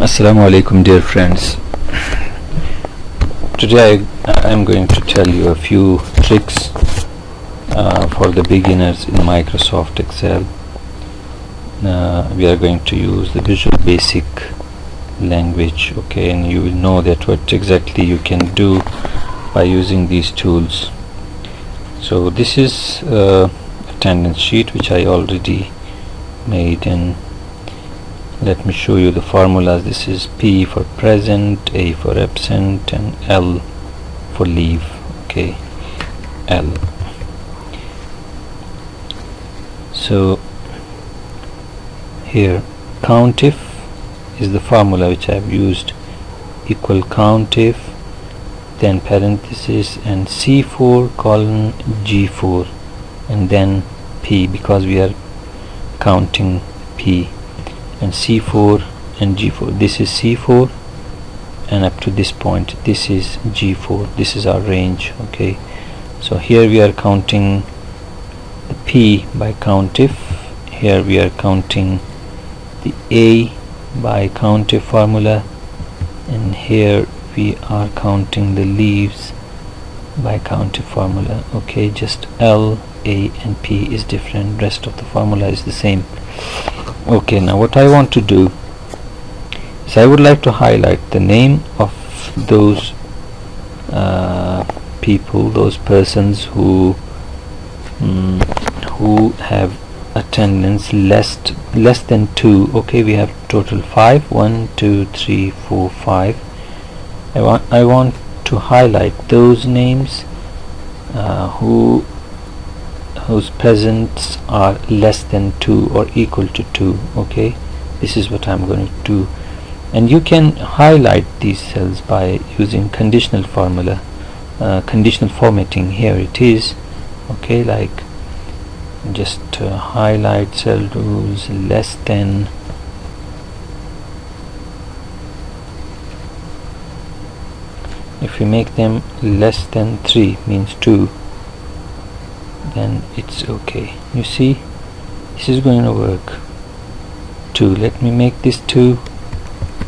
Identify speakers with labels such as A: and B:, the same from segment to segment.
A: Assalamu alaikum, dear friends. Today I am going to tell you a few tricks for the beginners in Microsoft Excel. We are going to use the Visual Basic language, okay, and you will know that what exactly you can do by using these tools. So this is a attendance sheet which I already made, and let me show you the formulas. This is P for present, A for absent, and L for leave. Okay, L. So here COUNTIF is the formula which I have used, equal COUNTIF, then parenthesis and C4 colon G4, and then P, because we are counting P, and C4 and G4. This is C4 and up to this point this is G4. This is our range. Okay, so here we are counting the P by COUNTIF, here we are counting the A by COUNTIF formula, and here we are counting the leaves by COUNTIF formula. Okay, just L, A and P is different, rest of the formula is the same. Okay, now what I want to do is I would like to highlight the name of those people, those persons who have attendance less than 2. Okay, we have total 5, 1 2 3 4 5. I want to highlight those names whose presents are less than 2 or equal to 2. Okay, this is what I'm going to do, and you can highlight these cells by using conditional formula, conditional formatting. Here it is. Okay, like just highlight cell rules less than if you make them less than 3 means 2, then it's okay. You see, this is going to work. 2, let me make this 2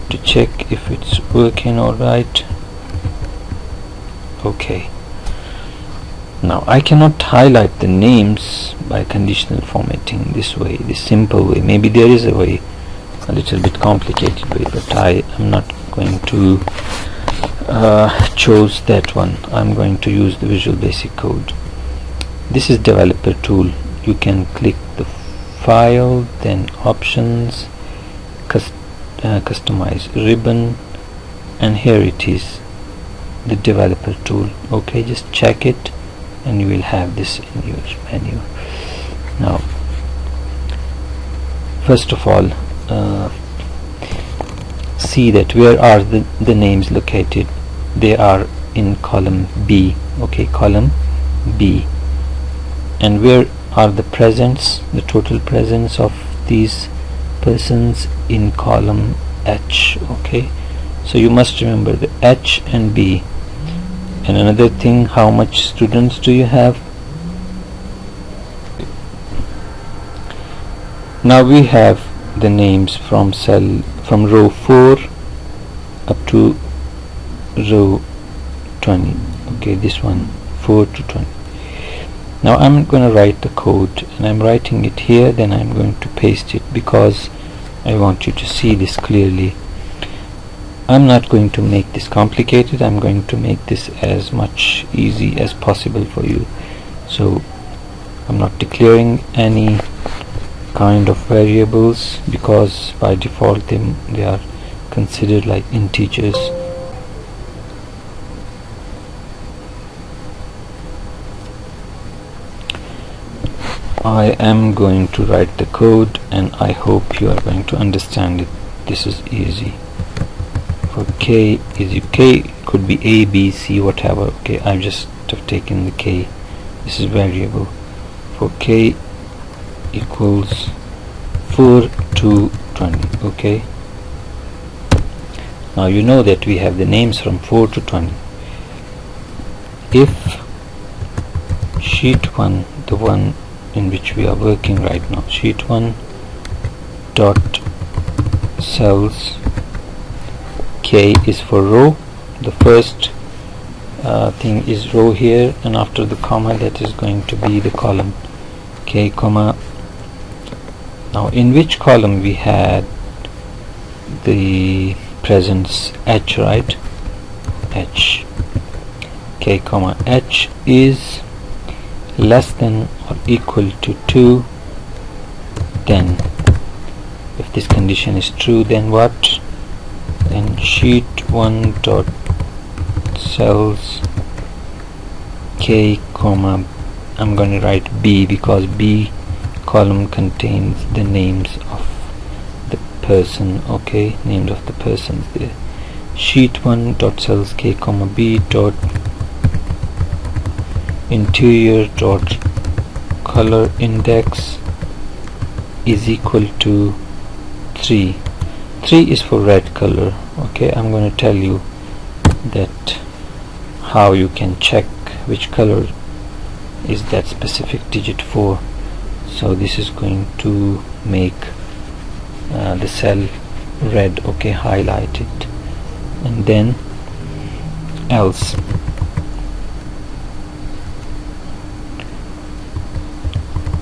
A: to check if it's working alright. Okay, now I cannot highlight the names by conditional formatting this way, this simple way. Maybe there is a way, a little bit complicated way, but I am not going to choose that one. I'm going to use the Visual Basic Code. This is developer tool. You can click the file, then options, customize ribbon, and here it is, the developer tool. Okay, just check it and you will have this in your menu. Now first of all, see that where are the names located. They are in column B. Okay, column B. And where are the presents, the total presents of these persons? In column H. Okay, so you must remember the H and B. And another thing, how much students do you have? Now we have the names from row 4 up to row 20. Okay, this one 4 to 20. Now I'm going to write the code, and I'm writing it here, then I'm going to paste it because I want you to see this clearly. I'm not going to make this complicated. I'm going to make this as much easy as possible for you. So I'm not declaring any kind of variables because by default they are considered like integers. I am going to write the code, and I hope you are going to understand it. This is easy. For K is K, could be A, B, C, whatever. Okay, I just have taken the K. This is variable. For K equals 4 to 20. Okay, now you know that we have the names from 4 to 20. If sheet 1, the one in which we are working right now, sheet 1 dot cells K is for row. The first thing is row here, and after the comma that is going to be the column. K comma. Now in which column we had the presence H, right? H. K comma H is less than or equal to 2, then if this condition is true, then what? Then sheet 1 dot cells K comma, I'm going to write B because B column contains the names of the person. Okay, names of the persons there. Sheet 1 dot cells K comma B dot interior dot color index is equal to 3. 3 is for red color. Okay, I'm going to tell you that how you can check which color is that specific digit for. So this is going to make the cell red. Okay, highlight it, and then else.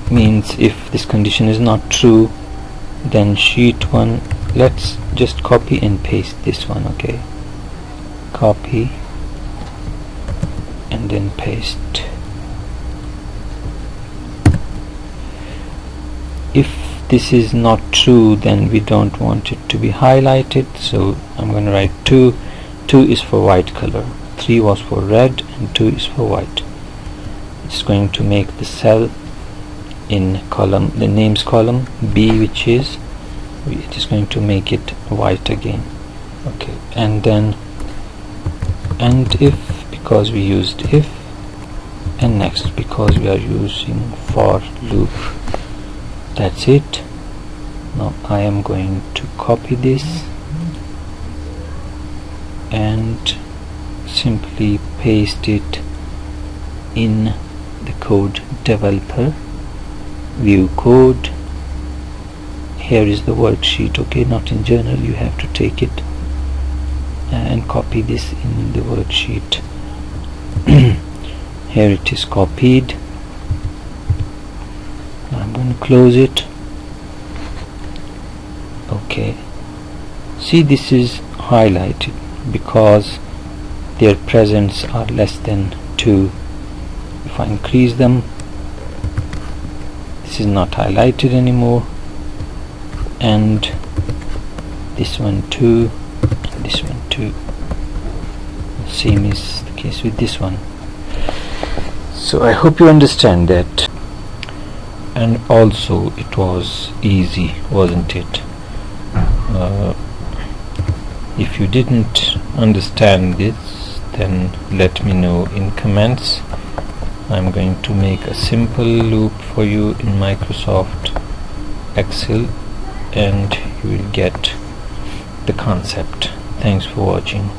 A: Means if this condition is not true, then sheet 1, let's just copy and paste this one. Okay, copy and then paste. If this is not true, then we don't want it to be highlighted, so I'm going to write 2. 2 is for white color, 3 was for red, and 2 is for white. It's going to make the cell in column, the names column B, which is, it is going to make it white again. Okay, and then and if, because we used if, and next because we are using for loop. That's it. Now I am going to copy this and simply paste it in the code developer, view code. Here is the worksheet. Okay, not in journal, you have to take it and copy this in the worksheet. Here it is copied. I'm going to close it. Okay, see, this is highlighted because their presents are less than 2. If I increase them, this is not highlighted anymore, and this one too, and this one too. Same is the case with this one. So I hope you understand that. And also it was easy, wasn't it? If you didn't understand this, then let me know in comments. I'm going to make a simple loop for you in Microsoft Excel, and you will get the concept. Thanks for watching.